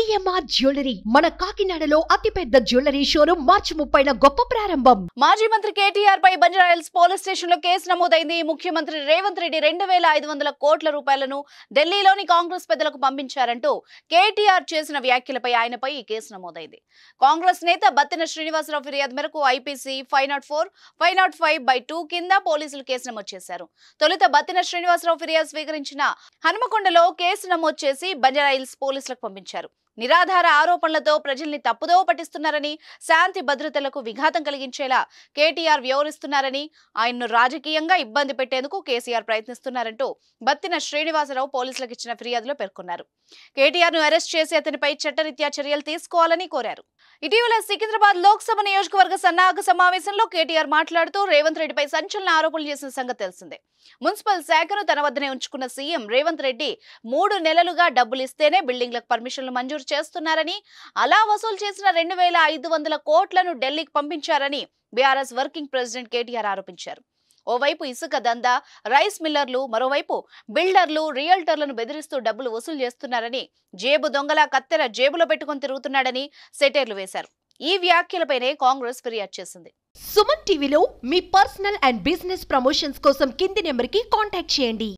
CMR jewellery మన కాకినాడలో అతిపెద్ద జ్యువెలరీ షోరూం మార్చి 30న గొప్ప ప్రారంభం. మాజీ మంత్రి కేటీఆర్ పై బంజారాహిల్స్ పోలీస్ స్టేషన్ లో కేసు నమోదైంది. ముఖ్యమంత్రి రేవంత్ రెడ్డి 2500 కోట్ల రూపాయలను ఢిల్లీలోని కాంగ్రెస్ పెద్దలకు పంపించారంటూ కేటీఆర్ చేసిన వ్యాఖ్యలపై ఆయనపై ఈ కేసు నమోదైంది. కాంగ్రెస్ నేత బత్తిన శ్రీనివాసరావు ఫిర్యాదు మేరకు ఐపీసీ 504, 505/2 కింద పోలీసులు కేసు నమోదు చేశారు. తొలుత బత్తిన శ్రీనివాసరావు ఫిర్యాదు స్వీకరించిన హనుమకొండలో కేసు నమోదు చేసి బంజారాహిల్స్ పోలీసులకు పంపించారు. నిరాధార ఆరోపణలతో ప్రజల్ని తప్పుదోవ పట్టిస్తున్నారని, శాంతి భద్రతలకు విఘాతం కలిగించేలా కేటీఆర్ వ్యవహరిస్తున్నారని, ఆయన్ను రాజకీయంగా ఇబ్బంది పెట్టేందుకు కేసీఆర్ ప్రయత్నిస్తున్నారంటూ బత్తిన శ్రీనివాసరావు పోలీసులకు ఇచ్చిన ఫిర్యాదులో పేర్కొన్నారు. కేటీఆర్ ను అరెస్ట్ చేసి అతనిపై చట్టరీత్యా చర్యలు తీసుకోవాలని కోరారు. ఇటీవల సికింద్రాబాద్ లోక్సభ నియోజకవర్గ సన్నాహక సమావేశంలో కేటీఆర్ మాట్లాడుతూ రేవంత్ రెడ్డిపై సంచలన ఆరోపణలు చేసిన సంగతి తెలిసిందే. మున్సిపల్ శాఖను తన వద్దనే ఉంచుకున్న సీఎం రేవంత్ రెడ్డి 3 నెలలుగా డబ్బులు ఇస్తేనే బిల్డింగ్లకు పర్మిషన్లు మంజూరు చేస్తున్నారని, అలా వసూలు చేసిన 2500 కోట్లను ఢిల్లీకి పంపించారని బీఆర్ఎస్ వర్కింగ్ ప్రెసిడెంట్ కేటీఆర్ ఆరోపించారు. ఓవైపు ఇసుక దందా, రైస్ మిల్లర్లు, మరోవైపు బిల్డర్లు, రియల్టర్లను బెదిరిస్తూ డబ్బులు వసూలు చేస్తున్నారని, జేబు దొంగలా కత్తెర జేబులో పెట్టుకుని తిరుగుతున్నాడని సెటైర్లు వేశారు. ఈ వ్యాఖ్యలపైనే కాంగ్రెస్ ఫిర్యాదు చేసింది. సుమన్ టీవీలో మీ పర్సనల్ అండ్ బిజినెస్ ప్రమోషన్స్ కోసం కింది నెంబర్కి కాంటాక్ట్ చేయండి.